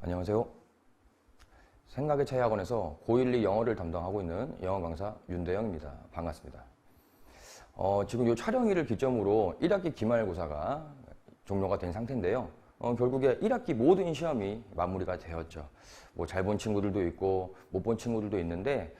안녕하세요. 생각의 차이학원에서 고1, 2 영어를 담당하고 있는 영어 강사 윤대영입니다. 반갑습니다. 지금 이 촬영일을 기점으로 1학기 기말고사가 종료가 된 상태인데요. 결국에 1학기 모든 시험이 마무리가 되었죠. 뭐 잘 본 친구들도 있고 못 본 친구들도 있는데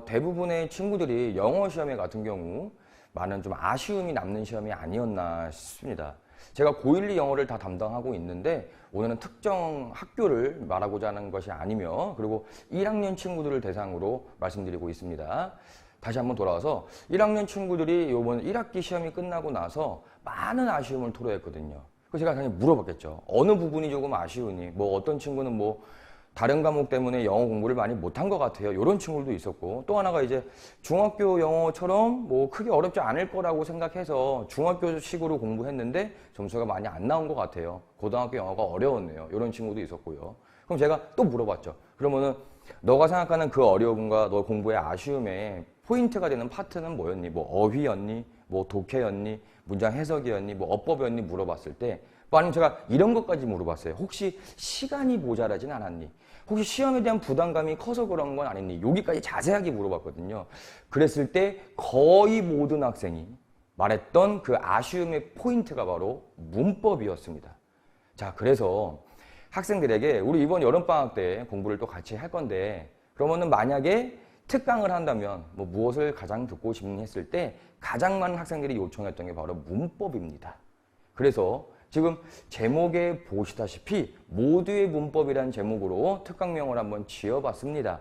대부분의 친구들이 영어 시험에 같은 경우 많은 좀 아쉬움이 남는 시험이 아니었나 싶습니다. 제가 고1, 2 영어를 다 담당하고 있는데 오늘은 특정 학교를 말하고자 하는 것이 아니며 그리고 1학년 친구들을 대상으로 말씀드리고 있습니다. 다시 한번 돌아와서 1학년 친구들이 이번 1학기 시험이 끝나고 나서 많은 아쉬움을 토로했거든요. 그래서 제가 당연히 물어봤겠죠. 어느 부분이 조금 아쉬우니 뭐 어떤 친구는 뭐 다른 과목 때문에 영어 공부를 많이 못한 것 같아요. 이런 친구들도 있었고 또 하나가 이제 중학교 영어처럼 뭐 크게 어렵지 않을 거라고 생각해서 중학교식으로 공부했는데 점수가 많이 안 나온 것 같아요. 고등학교 영어가 어려웠네요. 이런 친구도 있었고요. 그럼 제가 또 물어봤죠. 그러면은 너가 생각하는 그 어려움과 너 공부의 아쉬움에 포인트가 되는 파트는 뭐였니? 뭐 어휘였니? 뭐 독해였니? 문장 해석이었니? 뭐 어법이었니? 물어봤을 때 아니면 제가 이런 것까지 물어봤어요. 혹시 시간이 모자라진 않았니? 혹시 시험에 대한 부담감이 커서 그런 건 아니니? 여기까지 자세하게 물어봤거든요. 그랬을 때 거의 모든 학생이 말했던 그 아쉬움의 포인트가 바로 문법이었습니다. 자, 그래서 학생들에게 우리 이번 여름방학 때 공부를 또 같이 할 건데 그러면은 만약에 특강을 한다면 뭐 무엇을 가장 듣고 싶니 했을 때 가장 많은 학생들이 요청했던 게 바로 문법입니다. 그래서 지금 제목에 보시다시피 모두의 문법이라는 제목으로 특강명을 한번 지어봤습니다.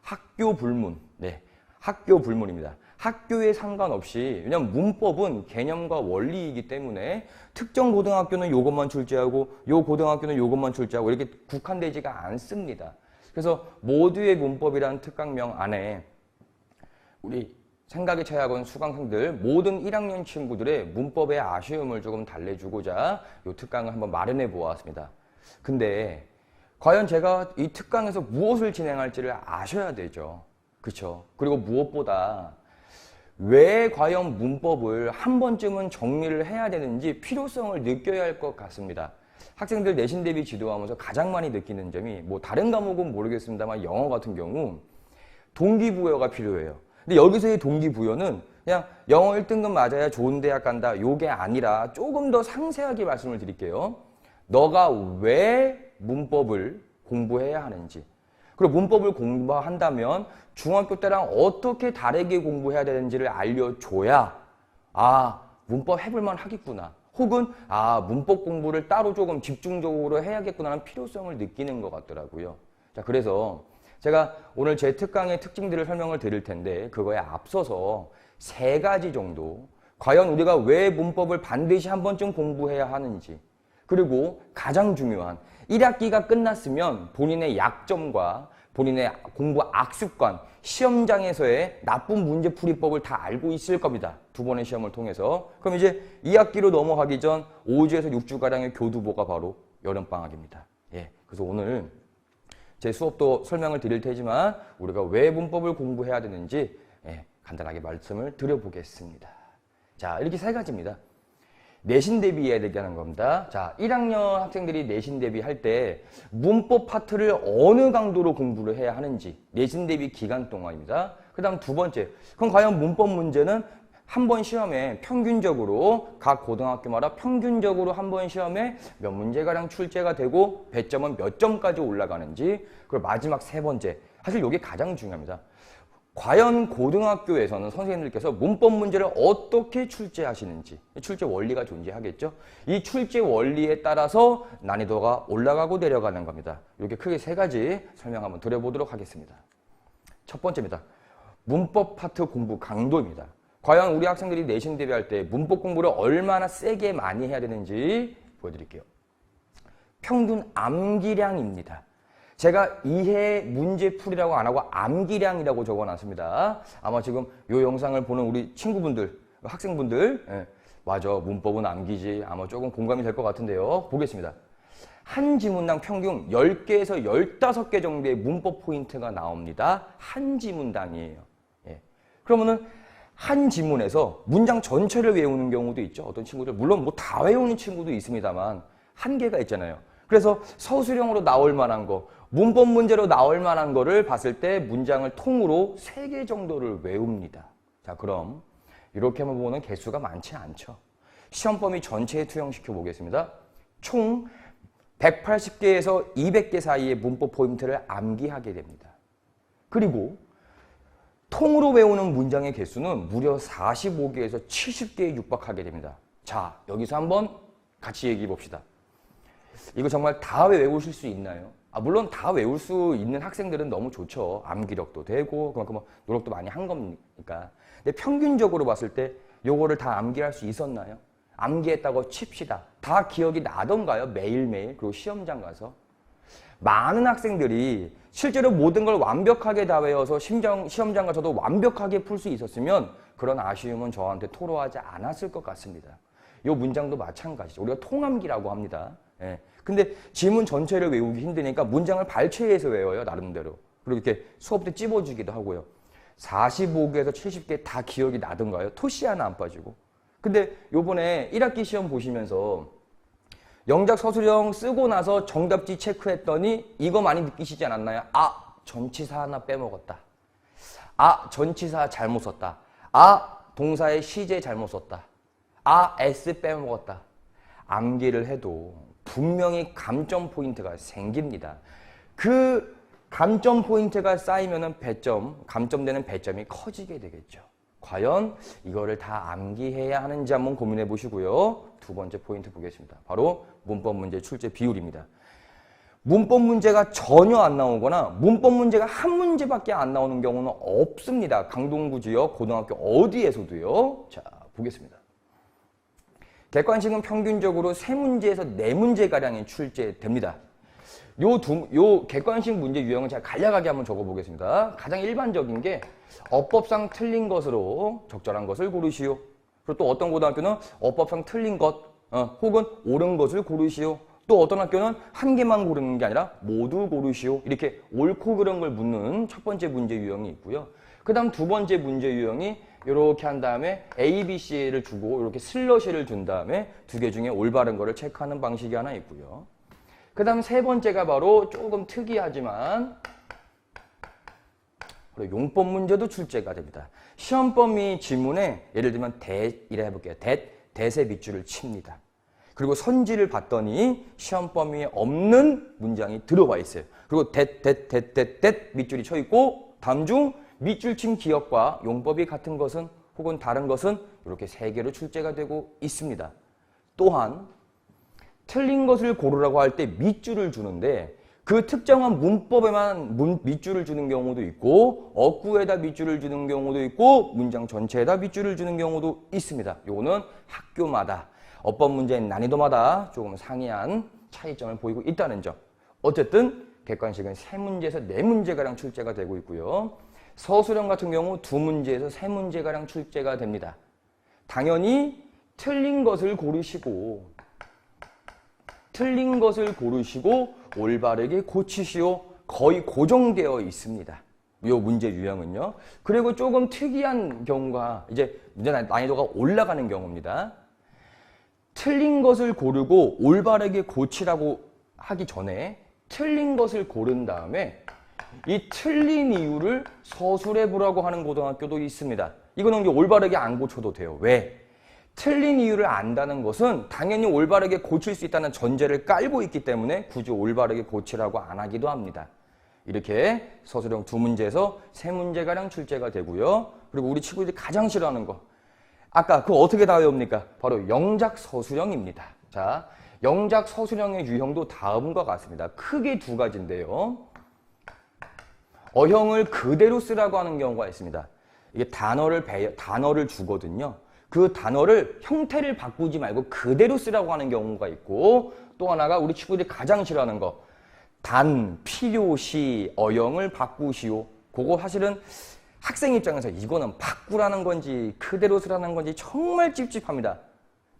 학교 불문. 네, 학교 불문입니다. 학교에 상관없이 왜냐하면 문법은 개념과 원리이기 때문에 특정 고등학교는 이것만 출제하고 요 고등학교는 이것만 출제하고 이렇게 국한되지가 않습니다. 그래서 모두의 문법이라는 특강명 안에 우리 생각의 차이학원 수강생들 모든 1학년 친구들의 문법의 아쉬움을 조금 달래주고자 이 특강을 한번 마련해 보았습니다. 근데 과연 제가 이 특강에서 무엇을 진행할지를 아셔야 되죠. 그렇죠? 그리고 무엇보다 왜 과연 문법을 한 번쯤은 정리를 해야 되는지 필요성을 느껴야 할 것 같습니다. 학생들 내신 대비 지도하면서 가장 많이 느끼는 점이 뭐 다른 과목은 모르겠습니다만 영어 같은 경우 동기부여가 필요해요. 근데 여기서의 동기부여는 그냥 영어 1등급 맞아야 좋은 대학 간다 요게 아니라 조금 더 상세하게 말씀을 드릴게요. 너가 왜 문법을 공부해야 하는지 그리고 문법을 공부한다면 중학교 때랑 어떻게 다르게 공부해야 되는지를 알려줘야 문법 해볼만 하겠구나 혹은 문법 공부를 따로 조금 집중적으로 해야겠구나 하는 필요성을 느끼는 것 같더라고요. 자, 그래서 제가 오늘 제 특강의 특징들을 설명을 드릴 텐데 그거에 앞서서 3가지 정도 과연 우리가 왜 문법을 반드시 한 번쯤 공부해야 하는지 그리고 가장 중요한 1학기가 끝났으면 본인의 약점과 본인의 공부 악습관, 시험장에서의 나쁜 문제풀이법을 다 알고 있을 겁니다. 2번의 시험을 통해서. 그럼 이제 2학기로 넘어가기 전 5주에서 6주가량의 교두보가 바로 여름방학입니다. 예, 그래서 오늘 제 수업도 설명을 드릴 테지만 우리가 왜 문법을 공부해야 되는지 간단하게 말씀을 드려보겠습니다. 자, 이렇게 3가지입니다. 내신 대비해야 되는 겁니다. 자, 1학년 학생들이 내신 대비할 때 문법 파트를 어느 강도로 공부를 해야 하는지 내신 대비 기간 동안입니다. 그 다음 2번째, 그럼 과연 문법 문제는 한 번 시험에 평균적으로 각 고등학교마다 평균적으로 한 번 시험에 몇 문제가량 출제가 되고 배점은 몇 점까지 올라가는지 그리고 마지막 3번째, 사실 이게 가장 중요합니다. 과연 고등학교에서는 선생님들께서 문법 문제를 어떻게 출제하시는지 출제 원리가 존재하겠죠. 이 출제 원리에 따라서 난이도가 올라가고 내려가는 겁니다. 이렇게 크게 3가지 설명 한번 드려보도록 하겠습니다. 첫 번째입니다. 문법 파트 공부 강도입니다. 과연 우리 학생들이 내신 대비할 때 문법 공부를 얼마나 세게 많이 해야 되는지 보여드릴게요. 평균 암기량입니다. 제가 이해 문제풀이라고 안 하고 암기량이라고 적어놨습니다. 아마 지금 이 영상을 보는 우리 친구분들, 학생분들 맞아 문법은 암기지 아마 조금 공감이 될 것 같은데요. 보겠습니다. 한 지문당 평균 10개에서 15개 정도의 문법 포인트가 나옵니다. 한 지문당이에요. 그러면은 한 지문에서 문장 전체를 외우는 경우도 있죠. 어떤 친구들 물론 뭐 다 외우는 친구도 있습니다만 한계가 있잖아요. 그래서 서술형으로 나올 만한 거, 문법 문제로 나올 만한 거를 봤을 때 문장을 통으로 3개 정도를 외웁니다. 자, 그럼 이렇게만 보면 개수가 많지 않죠. 시험 범위 전체에 투영시켜 보겠습니다. 총 180개에서 200개 사이의 문법 포인트를 암기하게 됩니다. 그리고 통으로 외우는 문장의 개수는 무려 45개에서 70개에 육박하게 됩니다. 자, 여기서 한번 같이 얘기해 봅시다. 이거 정말 다 외우실 수 있나요? 물론 다 외울 수 있는 학생들은 너무 좋죠. 암기력도 되고 그만큼 노력도 많이 한 거니까. 근데 평균적으로 봤을 때 요거를 다 암기할 수 있었나요? 암기했다고 칩시다. 다 기억이 나던가요? 매일매일. 그리고 시험장 가서. 많은 학생들이 실제로 모든 걸 완벽하게 다 외워서 시험장 가서도 완벽하게 풀 수 있었으면 그런 아쉬움은 저한테 토로하지 않았을 것 같습니다. 이 문장도 마찬가지죠. 우리가 통암기라고 합니다. 예. 근데 지문 전체를 외우기 힘드니까 문장을 발췌해서 외워요. 나름대로. 그리고 이렇게 수업 때 찝어주기도 하고요. 45개에서 70개 다 기억이 나던가요? 토시 하나 안 빠지고. 근데 요번에 1학기 시험 보시면서 영작 서술형 쓰고 나서 정답지 체크했더니 이거 많이 느끼시지 않았나요? 전치사 하나 빼먹었다. 전치사 잘못 썼다. 동사의 시제 잘못 썼다. S 빼먹었다. 암기를 해도 분명히 감점 포인트가 생깁니다. 그 감점 포인트가 쌓이면은 배점, 감점되는 배점이 커지게 되겠죠. 과연 이거를 다 암기해야 하는지 한번 고민해 보시고요. 두 번째 포인트 보겠습니다. 바로 문법 문제 출제 비율입니다. 문법 문제가 전혀 안 나오거나 문법 문제가 한 문제밖에 안 나오는 경우는 없습니다. 강동구 지역 고등학교 어디에서도요. 자, 보겠습니다. 객관식은 평균적으로 3문제에서 4문제가량이 출제됩니다. 요 객관식 문제 유형은 제가 간략하게 한번 적어보겠습니다. 가장 일반적인 게 어법상 틀린 것으로 적절한 것을 고르시오. 그리고 또 어떤 고등학교는 어법상 틀린 것 혹은 옳은 것을 고르시오. 또 어떤 학교는 한 개만 고르는 게 아니라 모두 고르시오. 이렇게 옳고 그른 걸 묻는 첫 번째 문제 유형이 있고요. 그 다음 두 번째 문제 유형이 이렇게 한 다음에 A, B, C를 주고 이렇게 슬러시를 준 다음에 두 개 중에 올바른 거를 체크하는 방식이 하나 있고요. 그 다음 세 번째가 바로 조금 특이하지만 용법 문제도 출제가 됩니다. 시험 범위 지문에 예를 들면 이래 해볼게요. 대세 밑줄을 칩니다. 그리고 선지를 봤더니 시험 범위에 없는 문장이 들어와 있어요. 그리고 밑줄이 쳐 있고 다음 중 밑줄 친 기억과 용법이 같은 것은 혹은 다른 것은 이렇게 3개로 출제가 되고 있습니다. 또한 틀린 것을 고르라고 할 때 밑줄을 주는데 그 특정한 문법에만 밑줄을 주는 경우도 있고 어구에다 밑줄을 주는 경우도 있고 문장 전체에다 밑줄을 주는 경우도 있습니다. 요거는 학교마다 어법 문제의 난이도마다 조금 상이한 차이점을 보이고 있다는 점. 어쨌든 객관식은 3문제에서 4문제가량 출제가 되고 있고요. 서술형 같은 경우 2문제에서 3문제가량 출제가 됩니다. 당연히 틀린 것을 고르시고 올바르게 고치시오. 거의 고정되어 있습니다. 이 문제 유형은요. 그리고 조금 특이한 경우가 이제 문제 난이도가 올라가는 경우입니다. 틀린 것을 고르고 올바르게 고치라고 하기 전에 틀린 것을 고른 다음에 이 틀린 이유를 서술해 보라고 하는 고등학교도 있습니다. 이거는 올바르게 안 고쳐도 돼요. 왜? 틀린 이유를 안다는 것은 당연히 올바르게 고칠 수 있다는 전제를 깔고 있기 때문에 굳이 올바르게 고치라고 안 하기도 합니다. 이렇게 서술형 2문제에서 3문제가량 출제가 되고요. 그리고 우리 친구들이 가장 싫어하는 거. 아까 그거 어떻게 다 외웁니까? 바로 영작 서술형입니다. 자, 영작 서술형의 유형도 다음과 같습니다. 크게 2가지인데요. 어형을 그대로 쓰라고 하는 경우가 있습니다. 이게 단어를 주거든요. 그 단어를 형태를 바꾸지 말고 그대로 쓰라고 하는 경우가 있고 또 하나가 우리 친구들이 가장 싫어하는 거 필요시 어형을 바꾸시오. 그거 사실은 학생 입장에서 이거는 바꾸라는 건지 그대로 쓰라는 건지 정말 찝찝합니다.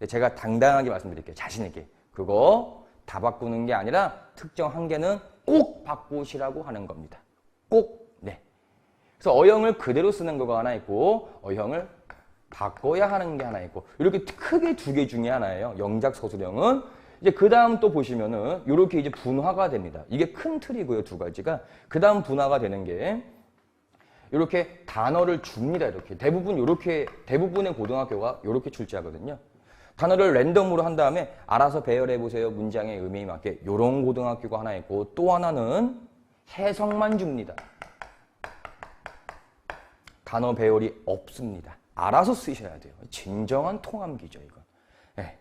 제가 당당하게 말씀드릴게요. 자신 있게. 그거 다 바꾸는 게 아니라 특정 한 개는 꼭 바꾸시라고 하는 겁니다. 꼭. 네. 그래서 어형을 그대로 쓰는 거가 하나 있고 어형을 바꿔야 하는 게 하나 있고 이렇게 크게 2개 중에 하나예요. 영작 서술형은 이제 그 다음 또 보시면은 이렇게 이제 분화가 됩니다. 이게 큰 틀이고요, 두 가지가. 그 다음 분화가 되는 게 이렇게 단어를 줍니다. 이렇게 대부분의 고등학교가 이렇게 출제하거든요. 단어를 랜덤으로 한 다음에 알아서 배열해 보세요. 문장의 의미에 맞게. 이런 고등학교가 하나 있고 또 하나는 해석만 줍니다. 단어 배열이 없습니다. 알아서 쓰셔야 돼요. 진정한 통암기죠, 이건. 네.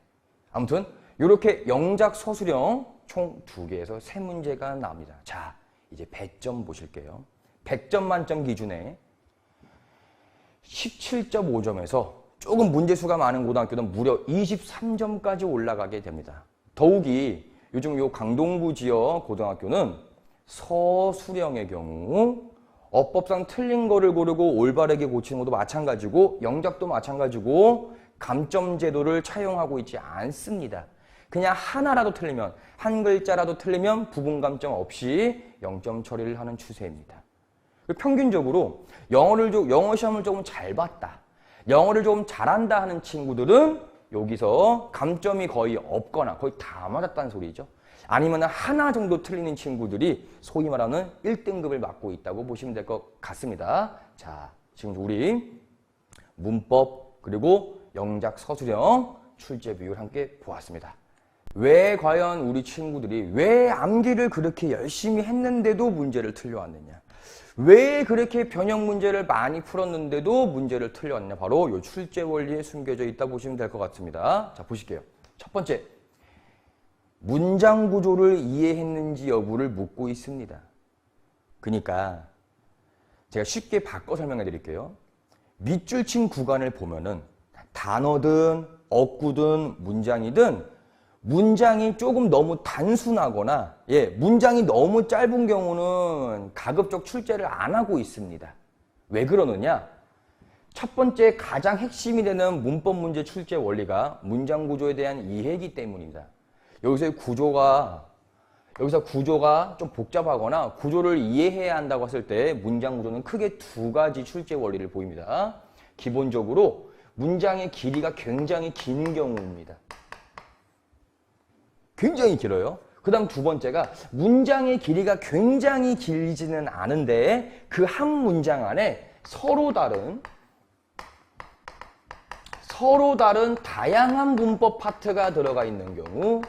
아무튼 이렇게 영작 서술형 총 2개에서 3문제가 나옵니다. 자, 이제 배점 보실게요. 100점 만점 기준에 17.5점에서 조금 문제수가 많은 고등학교는 무려 23점까지 올라가게 됩니다. 더욱이 요즘 요 강동구 지역 고등학교는 서술형의 경우 어법상 틀린 거를 고르고 올바르게 고치는 것도 마찬가지고 영작도 마찬가지고 감점 제도를 차용하고 있지 않습니다. 그냥 하나라도 틀리면, 한 글자라도 틀리면 부분 감점 없이 0점 처리를 하는 추세입니다. 평균적으로 영어 시험을 조금 잘 봤다, 영어를 조금 잘한다 하는 친구들은 여기서 감점이 거의 없거나 거의 다 맞았다는 소리죠. 아니면 하나 정도 틀리는 친구들이 소위 말하는 1등급을 맡고 있다고 보시면 될 것 같습니다. 자, 지금 우리 문법 그리고 영작 서술형 출제 비율 함께 보았습니다. 왜 과연 우리 친구들이 왜 암기를 그렇게 열심히 했는데도 문제를 틀려왔느냐? 왜 그렇게 변형 문제를 많이 풀었는데도 문제를 틀려왔느냐? 바로 이 출제 원리에 숨겨져 있다 보시면 될 것 같습니다. 자, 보실게요. 첫 번째, 문장 구조를 이해했는지 여부를 묻고 있습니다. 그러니까 제가 쉽게 바꿔 설명해 드릴게요. 밑줄 친 구간을 보면은 단어든 어구든 문장이든 문장이 조금 너무 단순하거나 문장이 너무 짧은 경우는 가급적 출제를 안 하고 있습니다. 왜 그러느냐? 첫 번째 가장 핵심이 되는 문법 문제 출제 원리가 문장 구조에 대한 이해이기 때문입니다. 여기서 구조가 좀 복잡하거나 구조를 이해해야 한다고 했을 때 문장 구조는 크게 2가지 출제 원리를 보입니다. 기본적으로 문장의 길이가 굉장히 긴 경우입니다. 굉장히 길어요. 그 다음 두 번째가 문장의 길이가 굉장히 길지는 않은데 그 한 문장 안에 서로 다른 다양한 문법 파트가 들어가 있는 경우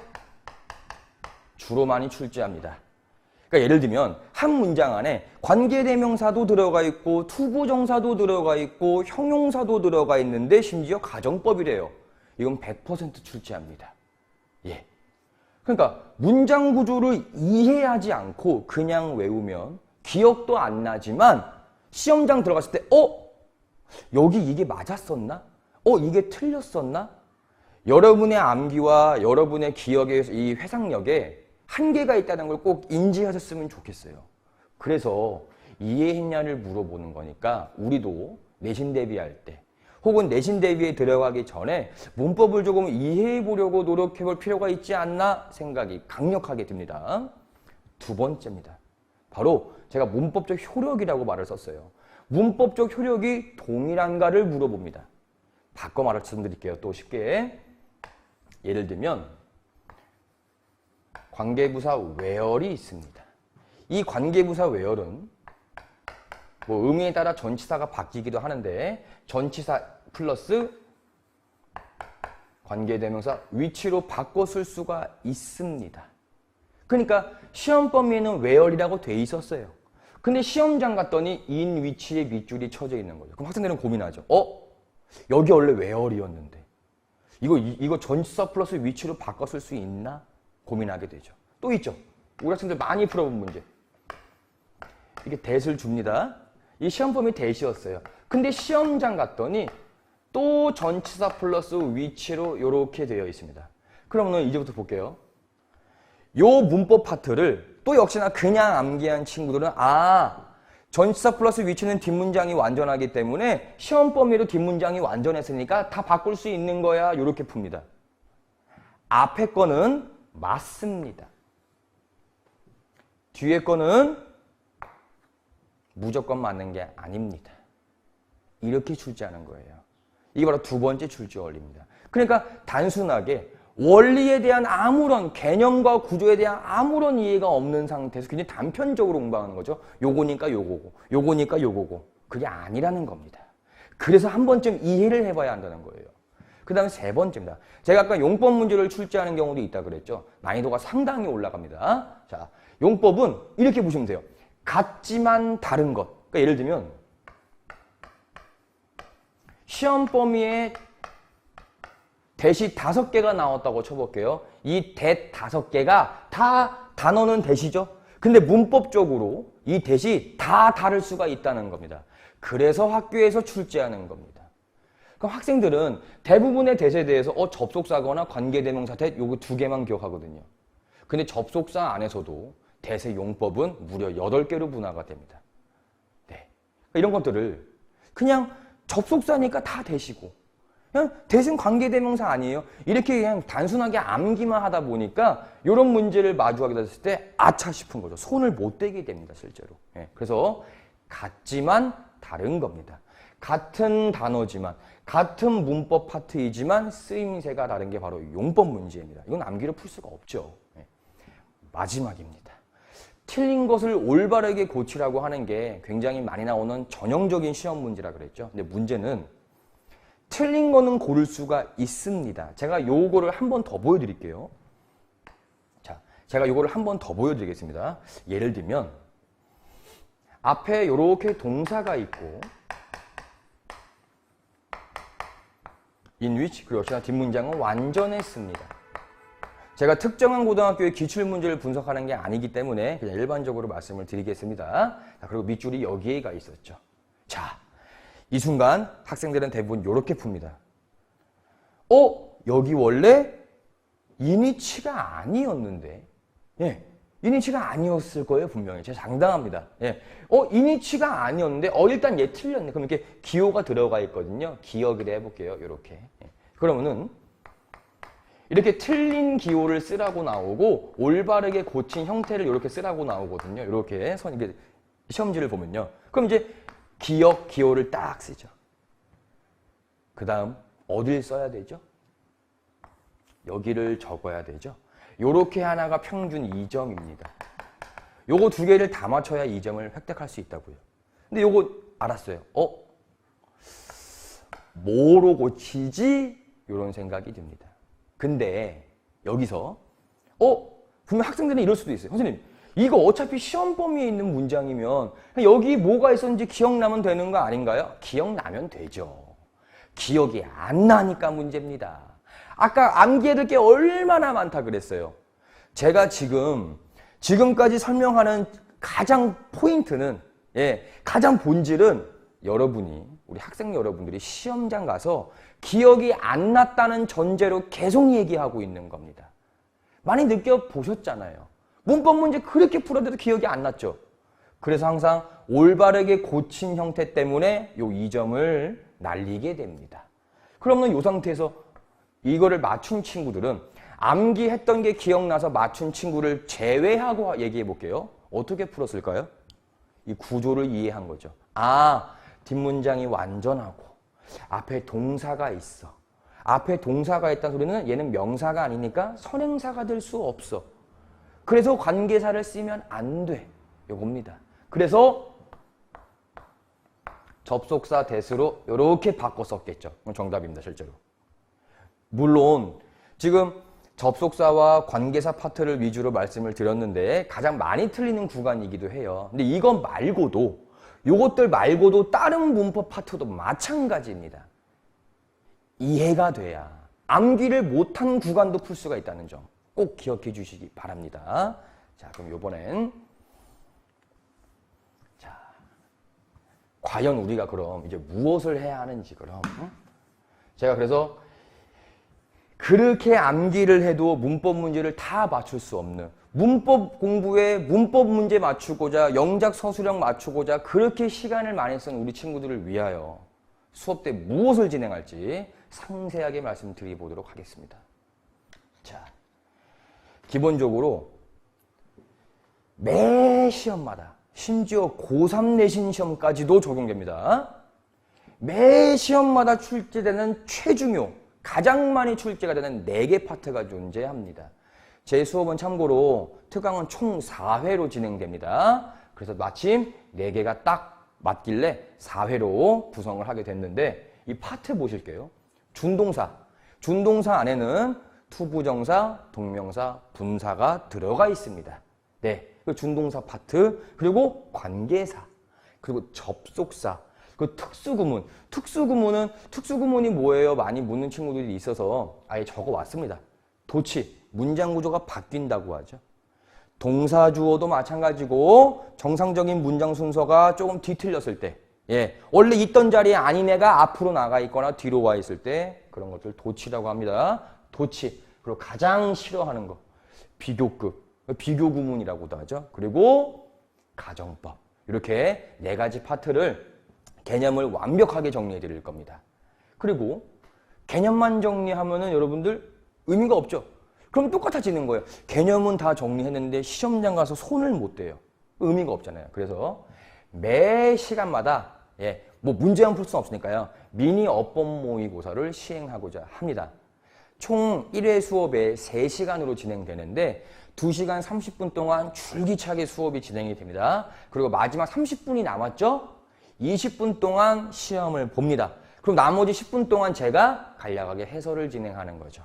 주로 많이 출제합니다. 그러니까 예를 들면 한 문장 안에 관계대명사도 들어가 있고 투부정사도 들어가 있고 형용사도 들어가 있는데 심지어 가정법이래요. 이건 100% 출제합니다. 예. 그러니까 문장 구조를 이해하지 않고 그냥 외우면 기억도 안 나지만 시험장 들어갔을 때 여기 이게 맞았었나? 이게 틀렸었나? 여러분의 암기와 여러분의 기억의 이 회상력에 한계가 있다는 걸 꼭 인지하셨으면 좋겠어요. 그래서 이해했냐를 물어보는 거니까 우리도 내신 대비할 때 혹은 내신 대비에 들어가기 전에 문법을 조금 이해해 보려고 노력해 볼 필요가 있지 않나 생각이 강력하게 듭니다. 두 번째입니다. 바로 제가 문법적 효력이라고 말을 썼어요. 문법적 효력이 동일한가를 물어봅니다. 바꿔 말씀드릴게요. 또 쉽게. 예를 들면 관계부사 where이 있습니다. 이 관계부사 where은 의미에 따라 전치사가 바뀌기도 하는데 전치사 플러스 관계대명사 위치로 바꿔 쓸 수가 있습니다. 그러니까 시험 범위에는 where이라고 돼 있었어요. 근데 시험장 갔더니 in 위치에 밑줄이 쳐져 있는 거죠. 그럼 학생들은 고민하죠. 여기 원래 where이었는데 이거 전치사 플러스 위치로 바꿔 쓸 수 있나? 고민하게 되죠. 또 있죠. 우리 학생들 많이 풀어본 문제. 이게 that을 줍니다. 이 시험 범위 that이었어요. 근데 시험장 갔더니 또 전치사 플러스 위치로 이렇게 되어 있습니다. 그러면 이제부터 볼게요. 요 문법 파트를 또 역시나 그냥 암기한 친구들은 전치사 플러스 위치는 뒷문장이 완전하기 때문에 시험 범위로 뒷문장이 완전했으니까 다 바꿀 수 있는 거야. 이렇게 풉니다. 앞에 거는 맞습니다. 뒤에 거는 무조건 맞는 게 아닙니다. 이렇게 출제하는 거예요. 이게 바로 두 번째 출제 원리입니다. 그러니까 단순하게 원리에 대한 아무런 개념과 구조에 대한 아무런 이해가 없는 상태에서 굉장히 단편적으로 공부하는 거죠. 요거니까 요거고, 요거니까 요거고. 그게 아니라는 겁니다. 그래서 한 번쯤 이해를 해봐야 한다는 거예요. 그 다음에 세 번째입니다. 제가 아까 용법 문제를 출제하는 경우도 있다 그랬죠. 난이도가 상당히 올라갑니다. 자, 용법은 이렇게 보시면 돼요. 같지만 다른 것. 그러니까 예를 들면 시험 범위에 대시 5개가 나왔다고 쳐볼게요. 이 대 5개가 다 단어는 대시죠. 근데 문법적으로 이 대시 다 다를 수가 있다는 겁니다. 그래서 학교에서 출제하는 겁니다. 그럼 학생들은 대부분의 대시에 대해서 접속사거나 관계대명사 대 요거 2개만 기억하거든요. 근데 접속사 안에서도 대세 용법은 무려 8개로 분화가 됩니다. 네. 이런 것들을 그냥 접속사니까 다 대시고 그냥 대신 관계대명사 아니에요. 이렇게 그냥 단순하게 암기만 하다 보니까 이런 문제를 마주하게 됐을 때 아차 싶은 거죠. 손을 못 대게 됩니다, 실제로. 예, 그래서 같지만 다른 겁니다. 같은 단어지만 같은 문법 파트이지만 쓰임새가 다른 게 바로 용법 문제입니다. 이건 암기로 풀 수가 없죠. 예. 마지막입니다. 틀린 것을 올바르게 고치라고 하는 게 굉장히 많이 나오는 전형적인 시험 문제라 그랬죠. 근데 문제는 틀린 거는 고를 수가 있습니다. 제가 요거를 한 번 더 보여드릴게요. 자, 제가 요거를 한 번 더 보여드리겠습니다. 예를 들면 앞에 요렇게 동사가 있고 in which 그리고 역시나 뒷문장은 완전했습니다. 제가 특정한 고등학교의 기출문제를 분석하는 게 아니기 때문에 그냥 일반적으로 말씀을 드리겠습니다. 자, 그리고 밑줄이 여기에가 있었죠. 자, 이 순간 학생들은 대부분 이렇게 풉니다. 여기 원래 인위치가 아니었는데, 예, 인위치가 아니었을 거예요, 분명히. 제가 장담합니다. 예, 인위치가 아니었는데, 일단 얘 틀렸네. 그럼 이렇게 기호가 들어가 있거든요. 기억을 해볼게요, 이렇게. 예. 그러면은 이렇게 틀린 기호를 쓰라고 나오고 올바르게 고친 형태를 이렇게 쓰라고 나오거든요. 이렇게 이게 시험지를 보면요. 그럼 이제 기호를 딱 쓰죠. 그 다음 어딜 써야 되죠? 여기를 적어야 되죠. 요렇게 하나가 평균 2점입니다. 요거 2개를 다 맞춰야 2점을 획득할 수 있다고요. 근데 요거 알았어요. 뭐로 고치지? 요런 생각이 듭니다. 근데 여기서 분명 학생들은 이럴 수도 있어요. 선생님, 이거 어차피 시험 범위에 있는 문장이면 여기 뭐가 있었는지 기억나면 되는 거 아닌가요? 기억나면 되죠. 기억이 안 나니까 문제입니다. 아까 암기해야 될 게 얼마나 많다 그랬어요. 제가 지금까지 설명하는 가장 포인트는, 가장 본질은 우리 학생 여러분들이 시험장 가서 기억이 안 났다는 전제로 계속 얘기하고 있는 겁니다. 많이 느껴보셨잖아요. 문법 문제 그렇게 풀어도 기억이 안 났죠. 그래서 항상 올바르게 고친 형태 때문에 요 2점을 날리게 됩니다. 그러면 이 상태에서 이거를 맞춘 친구들은 암기했던 게 기억나서 맞춘 친구를 제외하고 얘기해 볼게요. 어떻게 풀었을까요? 이 구조를 이해한 거죠. 뒷문장이 완전하고 앞에 동사가 있어. 앞에 동사가 있다는 소리는 얘는 명사가 아니니까 선행사가 될 수 없어. 그래서 관계사를 쓰면 안 돼. 요겁니다. 그래서 접속사 대수로 이렇게 바꿔 썼겠죠. 정답입니다, 실제로. 물론 지금 접속사와 관계사 파트를 위주로 말씀을 드렸는데 가장 많이 틀리는 구간이기도 해요. 근데 이것 말고도 요것들 말고도 다른 문법 파트도 마찬가지입니다. 이해가 돼야 암기를 못한 구간도 풀 수가 있다는 점 꼭 기억해 주시기 바랍니다. 자, 그럼 요번엔 과연 우리가 그럼 이제 무엇을 해야 하는지 그럼 제가 그래서 그렇게 암기를 해도 문법 문제를 다 맞출 수 없는 문법 공부에 문법 문제 맞추고자 영작 서술형 맞추고자 그렇게 시간을 많이 쓴 우리 친구들을 위하여 수업 때 무엇을 진행할지 상세하게 말씀드려보도록 하겠습니다. 자, 기본적으로 매 시험마다 심지어 고3 내신 시험까지도 적용됩니다. 매 시험마다 출제되는 최중요 가장 많이 출제가 되는 4개 파트가 존재합니다. 제 수업은 참고로 특강은 총 4회로 진행됩니다. 그래서 마침 4개가 딱 맞길래 4회로 구성을 하게 됐는데 이 파트 보실게요. 준동사. 준동사 안에는 투부정사, 동명사, 분사가 들어가 있습니다. 네, 그 준동사 파트, 그리고 관계사, 그리고 접속사, 그 특수구문. 특수구문이 뭐예요? 많이 묻는 친구들이 있어서 아예 적어왔습니다. 도치, 문장 구조가 바뀐다고 하죠. 동사 주어도 마찬가지고 정상적인 문장 순서가 조금 뒤틀렸을 때, 원래 있던 자리에 아닌 애가 앞으로 나가 있거나 뒤로 와 있을 때 그런 것들 도치라고 합니다. 도치. 그리고 가장 싫어하는 거 비교급, 비교구문이라고도 하죠. 그리고 가정법. 이렇게 4가지 파트를 개념을 완벽하게 정리해 드릴 겁니다. 그리고 개념만 정리하면은 여러분들 의미가 없죠. 그럼 똑같아지는 거예요. 개념은 다 정리했는데 시험장 가서 손을 못 대요. 의미가 없잖아요. 그래서 매 시간마다 뭐 문제만 풀 수는 없으니까요. 미니 어법 모의고사를 시행하고자 합니다. 총 1회 수업에 3시간으로 진행되는데 2시간 30분 동안 줄기차게 수업이 진행이 됩니다. 그리고 마지막 30분이 남았죠? 20분 동안 시험을 봅니다. 그럼 나머지 10분 동안 제가 간략하게 해설을 진행하는 거죠.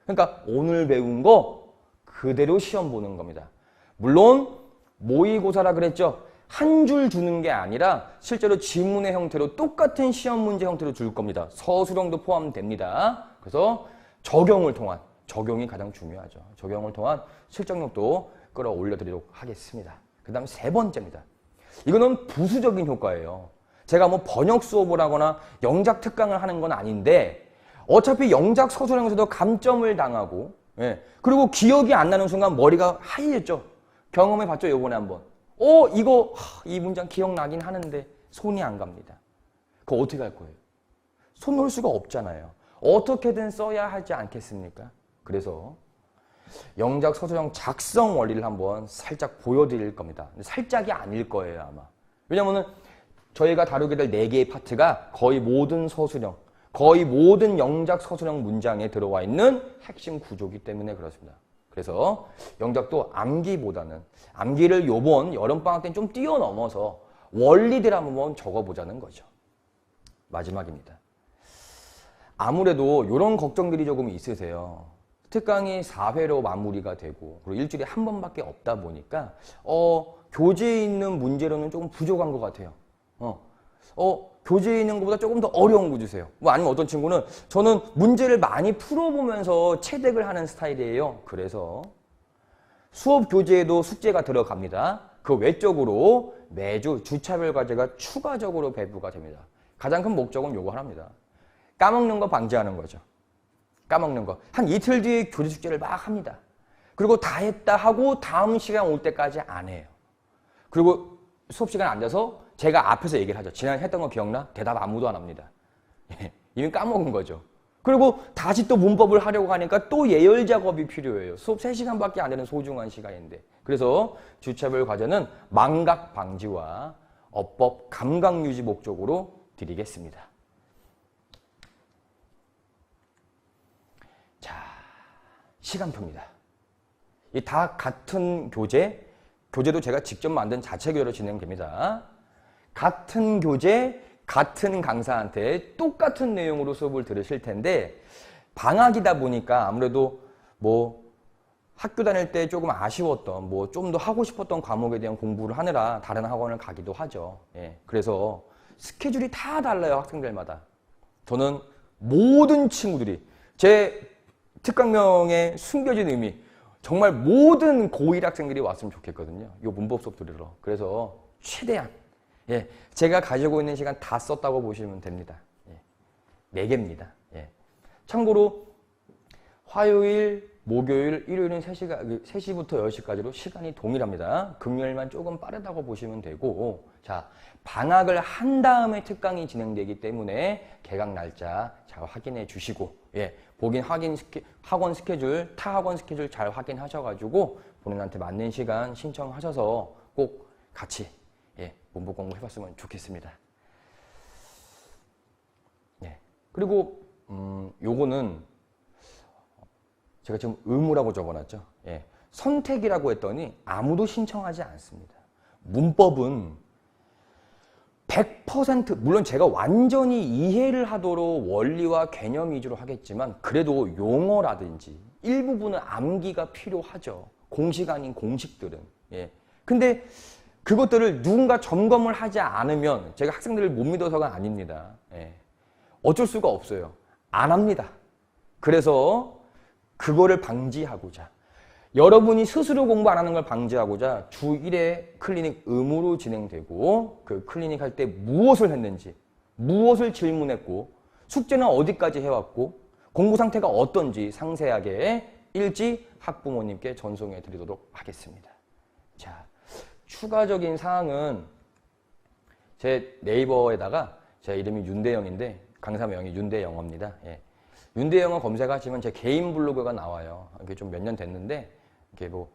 그러니까 오늘 배운 거 그대로 시험 보는 겁니다. 물론 모의고사라 그랬죠. 한 줄 주는 게 아니라 실제로 지문의 형태로 똑같은 시험 문제 형태로 줄 겁니다. 서술형도 포함됩니다. 그래서 적용을 통한, 적용이 가장 중요하죠. 적용을 통한 실전력도 끌어올려 드리도록 하겠습니다. 그 다음 3번째입니다. 이거는 부수적인 효과예요. 제가 뭐 번역 수업을 하거나 영작 특강을 하는 건 아닌데 어차피 영작 서술형에서도 감점을 당하고 그리고 기억이 안 나는 순간 머리가 하얘졌죠. 경험해 봤죠, 요번에 한번. 이 문장 기억나긴 하는데 손이 안 갑니다. 그거 어떻게 할 거예요? 손 놓을 수가 없잖아요. 어떻게든 써야 하지 않겠습니까? 그래서 영작 서술형 작성 원리를 한번 살짝 보여드릴 겁니다. 살짝이 아닐 거예요, 아마. 왜냐면은 저희가 다루게 될 4개의 파트가 거의 모든 서술형, 거의 모든 영작 서술형 문장에 들어와 있는 핵심 구조이기 때문에 그렇습니다. 그래서 영작도 암기보다는 암기를 요번 여름방학 때는 좀 뛰어넘어서 원리들 한번 적어보자는 거죠. 마지막입니다. 아무래도 이런 걱정들이 조금 있으세요. 특강이 4회로 마무리가 되고 그리고 일주일에 한 번밖에 없다 보니까 교재에 있는 문제로는 조금 부족한 것 같아요. 교재에 있는 것보다 조금 더 어려운 거 주세요. 뭐 아니면 어떤 친구는 저는 문제를 많이 풀어보면서 체득을 하는 스타일이에요. 그래서 수업 교재에도 숙제가 들어갑니다. 그 외적으로 매주 주차별 과제가 추가적으로 배부가 됩니다. 가장 큰 목적은 요거 하나입니다. 까먹는 거 방지하는 거죠. 까먹는 거. 한 이틀 뒤에 교재 숙제를 막 합니다. 그리고 다 했다 하고 다음 시간 올 때까지 안 해요. 그리고 수업 시간에 앉아서 제가 앞에서 얘기를 하죠. 지난해 했던 거 기억나? 대답 아무도 안 합니다. 이미 까먹은 거죠. 그리고 다시 또 문법을 하려고 하니까 또 예열 작업이 필요해요. 수업 3시간밖에 안 되는 소중한 시간인데. 그래서 주차별 과제는 망각 방지와 어법 감각 유지 목적으로 드리겠습니다. 자, 시간표입니다. 이 다 같은 교재도 제가 직접 만든 자체 교재로 진행됩니다. 같은 교재, 같은 강사한테 똑같은 내용으로 수업을 들으실 텐데 방학이다 보니까 아무래도 뭐 학교 다닐 때 조금 아쉬웠던 뭐 좀 더 하고 싶었던 과목에 대한 공부를 하느라 다른 학원을 가기도 하죠. 그래서 스케줄이 다 달라요, 학생들마다. 저는 모든 친구들이 제 특강명의 숨겨진 의미, 정말 모든 고1 학생들이 왔으면 좋겠거든요. 이 문법 수업 들으러. 그래서 최대한 제가 가지고 있는 시간 다 썼다고 보시면 됩니다. 4개입니다. 참고로 화요일, 목요일, 일요일은 3시부터 10시까지로 시간이 동일합니다. 금요일만 조금 빠르다고 보시면 되고, 자, 방학을 한 다음에 특강이 진행되기 때문에 개강 날짜 잘 확인해 주시고, 학원 스케줄, 타 학원 스케줄 잘 확인하셔가지고 본인한테 맞는 시간 신청하셔서 꼭 같이 문법 공부 해봤으면 좋겠습니다. 그리고 요거는 제가 지금 의무라고 적어놨죠. 예. 선택이라고 했더니 아무도 신청하지 않습니다. 문법은 100% 물론 제가 완전히 이해를 하도록 원리와 개념 위주로 하겠지만 그래도 용어라든지 일부분은 암기가 필요하죠. 공식 아닌 공식들은. 예. 근데 그것들을 누군가 점검을 하지 않으면 제가 학생들을 못 믿어서가 아닙니다. 예. 어쩔 수가 없어요. 안 합니다. 그래서 그거를 방지하고자 여러분이 스스로 공부 안 하는 걸 방지하고자 주 1회 클리닉 의무로 진행되고 그 클리닉 할 때 무엇을 했는지 무엇을 질문했고 숙제는 어디까지 해왔고 공부 상태가 어떤지 상세하게 일지 학부모님께 전송해 드리도록 하겠습니다. 자, 추가적인 사항은 제 네이버에다가 제 이름이 윤대영인데 강사명이 윤대영어입니다. 예. 윤대영어 검색하시면 제 개인 블로그가 나와요. 이게 좀 몇 년 됐는데 이게 뭐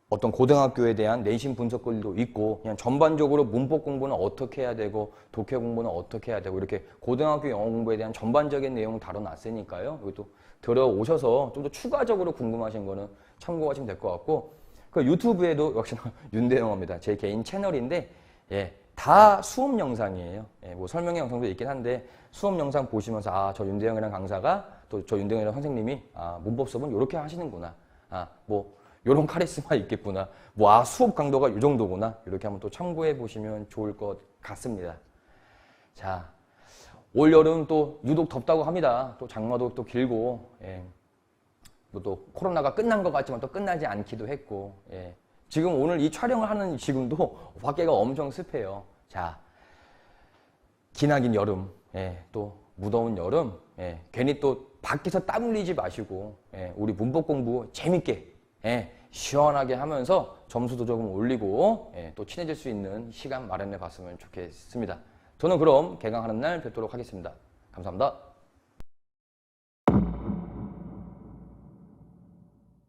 어떤 고등학교에 대한 내신 분석글도 있고 그냥 전반적으로 문법 공부는 어떻게 해야 되고 독해 공부는 어떻게 해야 되고 이렇게 고등학교 영어 공부에 대한 전반적인 내용 다뤄놨으니까요. 이것도 들어오셔서 좀 더 추가적으로 궁금하신 거는 참고하시면 될 것 같고 그 유튜브에도 역시나 윤대영어입니다. 제 개인 채널인데 예, 다 수업 영상이에요. 예, 뭐 설명의 영상도 있긴 한데 수업 영상 보시면서 아, 저 윤대영이라는 강사가 또 저 윤대영이라는 선생님이 아, 문법 수업은 이렇게 하시는구나. 아, 뭐 요런 카리스마 있겠구나. 뭐 아, 수업 강도가 이 정도구나. 이렇게 한번 또 참고해 보시면 좋을 것 같습니다. 자, 올 여름 또 유독 덥다고 합니다. 또 장마도 또 길고 예. 뭐 또 코로나가 끝난 것 같지만 또 끝나지 않기도 했고 예. 지금 오늘 이 촬영을 하는 지금도 밖에가 엄청 습해요. 자, 기나긴 여름, 예, 또 무더운 여름, 예, 괜히 또 밖에서 땀 흘리지 마시고 예, 우리 문법 공부 재밌게 예, 시원하게 하면서 점수도 조금 올리고 예, 또 친해질 수 있는 시간 마련해 봤으면 좋겠습니다. 저는 그럼 개강하는 날 뵙도록 하겠습니다. 감사합니다.